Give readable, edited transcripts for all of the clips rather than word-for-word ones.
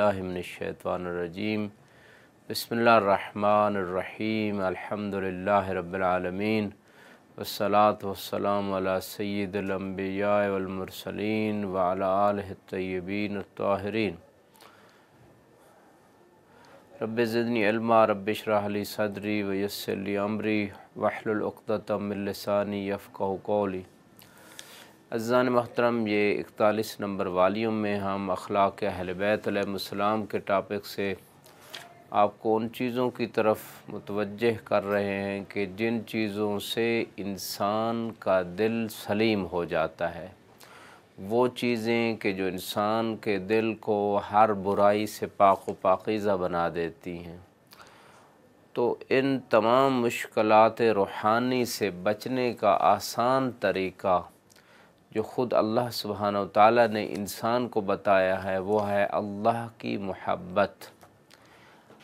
बिस्मिल्लाहि मिनश्शैतानिर्रजीम बिस्मिल्लाहिर्रहमानिर्रहीम अल्हम्दुलिल्लाहि रब्बिल आलमीन वस्सलातु वस्सलामु अला सय्यिदिल अंबिया वल मुरसलीन व अला आलिहि तय्यबीन अत्ताहिरीन। रब्बि ज़िदनी इल्मा रब्बि इश्रह ली सदरी व यस्सिर ली अमरी वहलुल उक़दतम मिन लिसानी यफ़क़हू क़ौली। अज़ीज़ान मोहतरम, ये 41 नंबर वॉल्यूम में हम अखलाक़ अहले बैत अलैहिमुस्सलाम के टॉपिक से आपको उन चीज़ों की तरफ मुतवज्जह कर रहे हैं कि जिन चीज़ों से इंसान का दिल सलीम हो जाता है, वो चीज़ें कि जो इंसान के दिल को हर बुराई से पाक व पाकीज़ा बना देती हैं। तो इन तमाम मुश्किलात रूहानी से बचने का आसान तरीक़ा जो ख़ुद अल्लाह सुब्हानहू व तआला ने इंसान को बताया है वो है अल्लाह की मोहब्बत।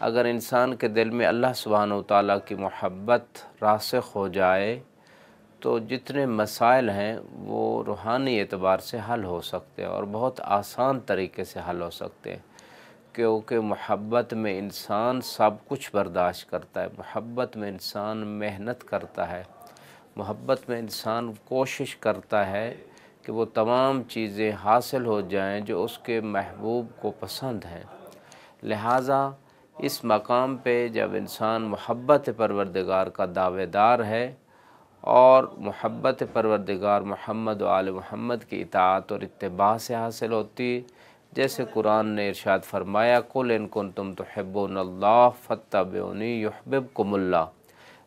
अगर इंसान के दिल में अल्लाह सुब्हानहू व तआला की मोहब्बत रासिख़ हो जाए तो जितने मसाइल हैं वो रूहानी एतबार से हल हो सकते हैं और बहुत आसान तरीके से हल हो सकते हैं, क्योंकि मोहब्बत में इंसान सब कुछ बर्दाश्त करता है, मोहब्बत में इंसान मेहनत करता है, मोहब्बत में इंसान कोशिश करता है कि वो तमाम चीज़ें हासिल हो जाएं जो उसके महबूब को पसंद हैं। लिहाजा इस मकाम पे जब इंसान मोहब्बत परवरदिगार का दावेदार है और मोहब्बत परवरदिगार मोहम्मद व आले मोहम्मद की इताअत और इत्तिबा से हासिल होती, जैसे कुरान ने इरशाद फरमाया कुल इन कुंतुम तुहिब्बूनल्लाह फत्तबिऊनी युहब्बिबकुमुल्लाह।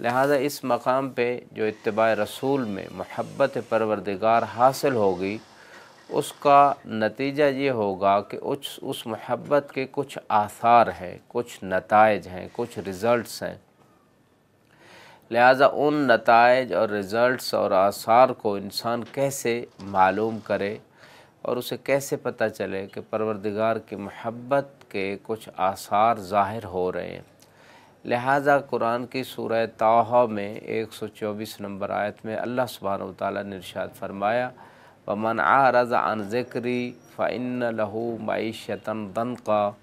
लिहाजा इस मकाम पे जो इत्तिबा रसूल में मोहब्बत परवरदिगार हासिल होगी, उसका नतीजा ये होगा कि उस मोहब्बत के कुछ आसार हैं, कुछ नताइज हैं, कुछ रिज़ल्ट्स हैं। लिहाजा उन नताइज और रिज़ल्ट्स और आसार को इंसान कैसे मालूम करे और उसे कैसे पता चले कि परवरदिगार की मोहब्बत के कुछ आसार ज़ाहिर हो रहे हैं। लिहाजा कुरान की सूरह ताहा में 124 नंबर आयत में अल्लाह सुब्हानहू व तआला ने इरशाद फरमाया वमन आरज़ा अन ज़िक्री फ़इन्न लहू मईशतन दंका,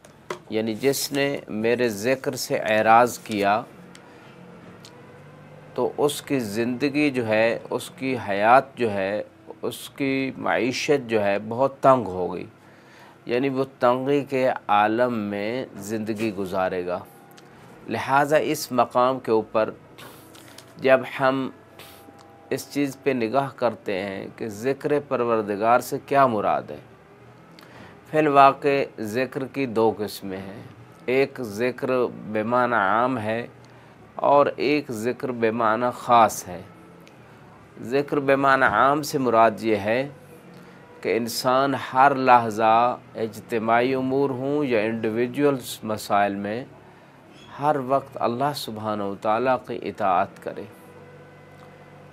यानी जिसने मेरे ज़िक्र से एराज़ किया तो उसकी ज़िंदगी जो है, उसकी हयात जो है, उसकी मईशत जो है बहुत तंग हो गई, यानी वो तंगी के आलम में ज़िंदगी गुजारेगा। लिहाजा इस मकाम के ऊपर जब हम इस चीज़ पे निगाह करते हैं कि ज़िक्र परवरदिगार से क्या मुराद है, फिल वाक़े ज़िक्र की दो किस्में हैं, एक ज़िक्र बेमाना आम है और एक ज़िक्र बेमाना ख़ास है। ज़िक्र बेमाना आम से मुराद ये है कि इंसान हर लहज़ा इज्तिमाई उमूर हों या इंडिविजुअल्स मसाइल में हर वक्त अल्लाह सुब्हानहू व तआला की इताअत करे,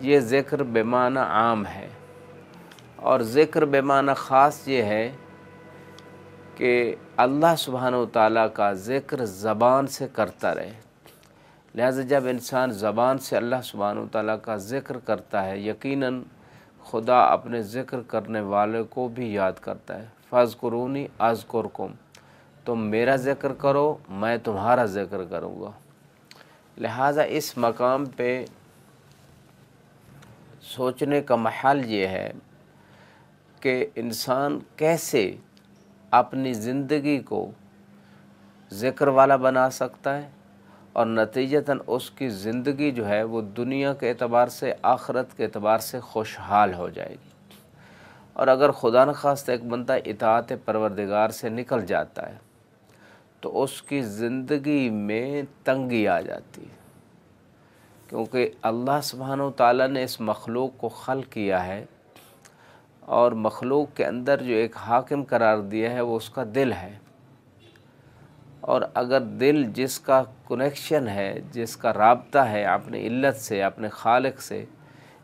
ये ज़िक्र बेमाना आम है। और ज़िक्र बेमाना ख़ास ये है कि अल्लाह सुब्हानहू व तआला का ज़िक्र ज़बान से करता रहे। लिहाजा जब इंसान ज़बान से अल्लाह सुब्हानहू व तआला का ज़िक्र करता है, यकीनन खुदा अपने ज़िक्र करने वाले को भी याद करता है। फ़ज़्कुरूनी अज़्कुरकुम, तुम मेरा ज़िक्र करो मैं तुम्हारा ज़िक्र करूँगा। लिहाजा इस मकाम पे सोचने का महल ये है कि इंसान कैसे अपनी ज़िंदगी को ज़िक्र वाला बना सकता है और नतीजतन उसकी ज़िंदगी जो है वो दुनिया के एतबार से आखिरत के एतबार से खुशहाल हो जाएगी। और अगर खुदा न खास्ता एक बंदा इताअत परवरदिगार से निकल जाता है तो उसकी ज़िंदगी में तंगी आ जाती है, क्योंकि अल्लाह सुब्हानहू व तआला ने इस मखलूक को खल्क़ किया है और मखलूक के अंदर जो एक हाकिम करार दिया है वो उसका दिल है। और अगर दिल जिसका कनेक्शन है, जिसका राब्ता है अपनी इल्लत से, अपने खालिक से,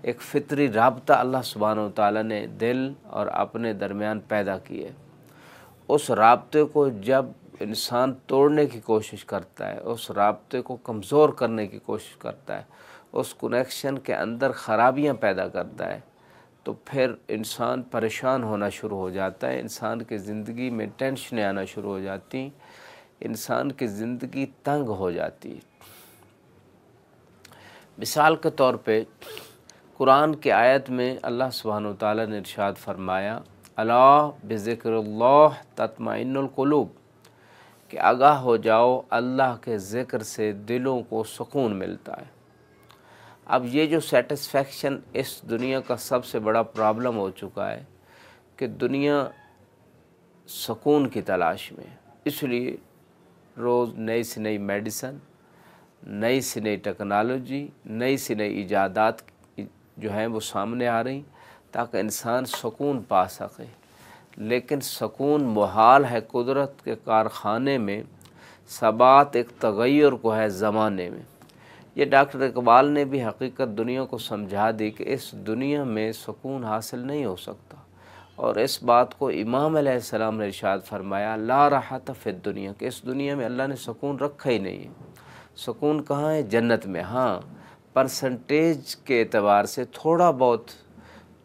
एक फ़ितरी राब्ता अल्लाह सुब्हानहू व तआला ने दिल और अपने दरमियान पैदा किए, उस राब्ते को जब इंसान तोड़ने की कोशिश करता है, उस राब्ते को कमज़ोर करने की कोशिश करता है, उस कनेक्शन के अंदर ख़राबियाँ पैदा करता है, तो फिर इंसान परेशान होना शुरू हो जाता है, इंसान की ज़िंदगी में टेंशनें आना शुरू हो जाती, इंसान की ज़िंदगी तंग हो जाती। मिसाल के तौर पे कुरान की आयत में अल्लाह सुब्हानहू व तआला ने इरशाद फरमाया, अला बिज़िक्रिल्लाह तत्मइन्नुल कुलूब, कि आगाह हो जाओ, अल्लाह के ज़िक्र से दिलों को सुकून मिलता है। अब ये जो सेटिस्फेक्शन इस दुनिया का सबसे बड़ा प्रॉब्लम हो चुका है कि दुनिया सुकून की तलाश में, इसलिए रोज़ नई से नई मेडिसन, नई से नई टेक्नोलॉजी, नई से नई इजादात जो हैं वो सामने आ रही ताकि इंसान सुकून पा सके। लेकिन सुकून मुहाल है कुदरत के कारखाने में, सबात एक तगय्युर को है ज़माने में। ये डॉक्टर इकबाल ने भी हकीकत दुनिया को समझा दी कि इस दुनिया में सुकून हासिल नहीं हो सकता, और इस बात को इमाम अलैहिस्सलाम ने इरशाद फरमाया, ला राहत फिद दुनिया, कि इस दुनिया में अल्लाह ने सुकून रखा ही नहीं है। सुकून कहाँ है? जन्नत में। हाँ, परसेंटेज के एतबार से थोड़ा बहुत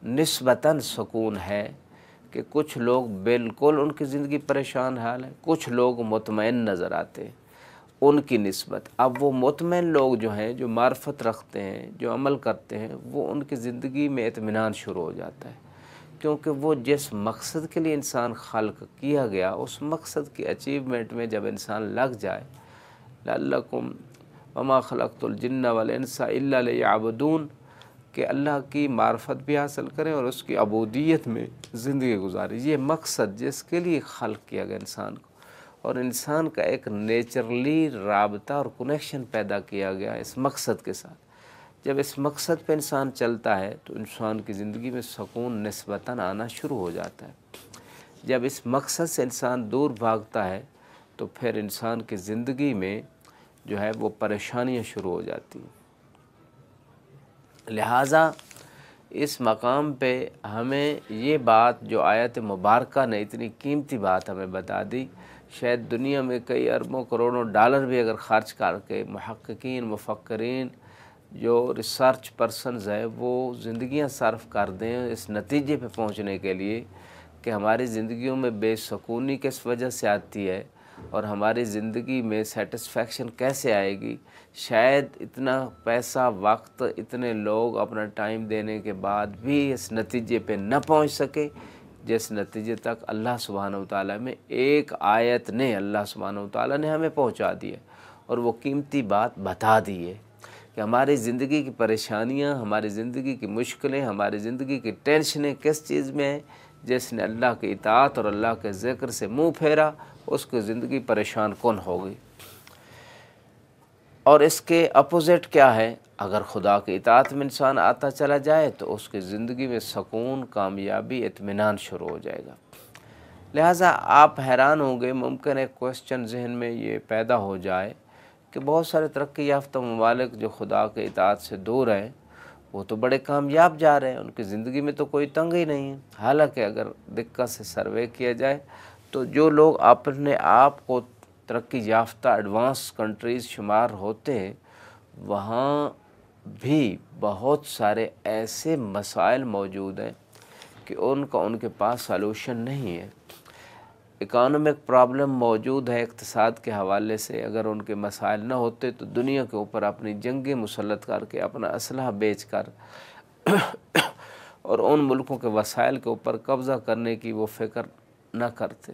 निस्बतन सुकून है कि कुछ लोग बिल्कुल उनकी ज़िंदगी परेशान हाल है, कुछ लोग मुतमईन नज़र आते हैं उनकी निस्बत। अब वो मुतमईन लोग जो हैं, जो मार्फत रखते हैं, जो अमल करते हैं, वो उनकी ज़िंदगी में इत्मीनान शुरू हो जाता है, क्योंकि वो जिस मकसद के लिए इंसान खल्क़ किया गया, उस मकसद की अचीवमेंट में जब इंसान लग जाए, लअल्लकुम वमा खलक़तुल जिन्ना वल इंसा इल्ला लियअबुदून, कि अल्लाह की मार्फत भी हासिल करें और उसकी अबूदियत में ज़िंदगी गुजारें। ये मकसद जिसके लिए खल्क़ किया गया इंसान को, और इंसान का एक नेचुरली राबता और कनेक्शन पैदा किया गया इस मकसद के साथ। जब इस मकसद पे इंसान चलता है तो इंसान की ज़िंदगी में सुकून निस्बतन आना शुरू हो जाता है। जब इस मकसद से इंसान दूर भागता है तो फिर इंसान की ज़िंदगी में जो है वो परेशानियां शुरू हो जाती हैं। लिहाजा इस मकाम पे हमें ये बात, जो आयत मुबारका ने इतनी कीमती बात हमें बता दी, शायद दुनिया में कई अरबों करोड़ों डॉलर भी अगर ख़र्च करके मुहक्किकीन, मुफक्किरीन, जो रिसर्च पर्सनस है, वो ज़िंदगियां सर्फ कर दें इस नतीजे पे पहुंचने के लिए कि हमारी ज़िंदगियों में बेसुकूनी किस वजह से आती है और हमारी ज़िंदगी में सेटिस्फेक्शन कैसे आएगी, शायद इतना पैसा, वक्त, इतने लोग अपना टाइम देने के बाद भी इस नतीजे पे न पहुंच सके जिस नतीजे तक अल्लाह सुब्हानहू व तआला में एक आयत ने, अल्लाह सुब्हानहू व तआला ने हमें पहुंचा दी है और वो कीमती बात बता दी है कि हमारी ज़िंदगी की परेशानियां, हमारी ज़िंदगी की मुश्किलें, हमारी ज़िंदगी की टेंशनें किस चीज़ में है। जिसने अल्लाह की इताअत और अल्लाह के ज़िक्र से मुँह फेरा, उसकी ज़िंदगी परेशान कौन हो गई। और इसके अपोज़िट क्या है? अगर खुदा की इताअत में इंसान आता चला जाए तो उसकी ज़िंदगी में सुकून, कामयाबी, इत्मीनान शुरू हो जाएगा। लिहाजा आप हैरान होंगे, मुमकिन एक क्वेश्चन जहन में ये पैदा हो जाए कि बहुत सारे तरक्की याफ्ता ममालिक जो खुदा के इताअत से दूर हैं, वो तो बड़े कामयाब जा रहे हैं, उनकी ज़िंदगी में तो कोई तंग ही नहीं है। हालांकि अगर दिक्कत से सर्वे किया जाए तो जो लोग अपने आप को तरक्की याफ्ता एडवांस कंट्रीज़ शुमार होते हैं, वहाँ भी बहुत सारे ऐसे मसाइल मौजूद हैं कि उनके पास सलूशन नहीं है। इकोनॉमिक प्रॉब्लम मौजूद है इक़्तिसाद के हवाले से, अगर उनके मसाइल न होते तो दुनिया के ऊपर अपनी जंगें मुसल्लत करके, अपना असलहा बेच कर और उन मुल्कों के वसाइल के ऊपर कब्ज़ा करने की वो फ़िक्र न करते।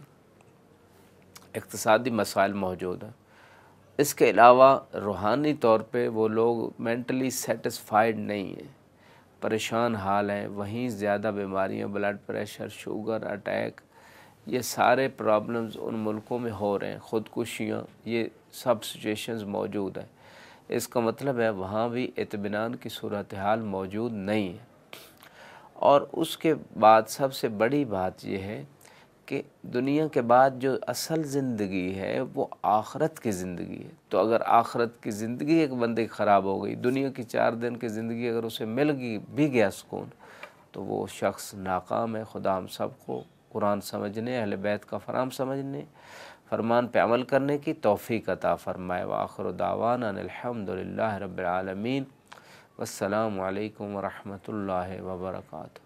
इक़्तिसादी मसाइल मौजूद हैं। इसके अलावा रूहानी तौर पे वो लोग मेंटली सेटिस्फाइड नहीं हैं, परेशान हाल हैं। वहीं ज़्यादा बीमारियां, ब्लड प्रेशर, शुगर, अटैक, ये सारे प्रॉब्लम्स उन मुल्कों में हो रहे हैं, ख़ुदकुशियाँ, ये सब सिचुएशंस मौजूद हैं। इसका मतलब है वहाँ भी इत्मीनान की सूरत हाल मौजूद नहीं है। और उसके बाद सबसे बड़ी बात यह है कि दुनिया के बाद जो असल ज़िंदगी है वो आखरत की ज़िंदगी है। तो अगर आखरत की ज़िंदगी एक बंदे की ख़राब हो गई, दुनिया की 4 दिन की ज़िंदगी अगर उसे मिल भी गया सुकून, तो वो शख्स नाकाम है। खुदा हम सबको कुरान समझने, अहले बैत का फराम समझने, फरमान पे अमल करने की तौफ़ीक़ अता फ़रमाए। व आखिरु दावाना अनिल हम्दुलिल्लाहि रब्बिल आलमीन। वस्सलामु अलैकुम व रहमतुल्लाहि व बरकातुहू।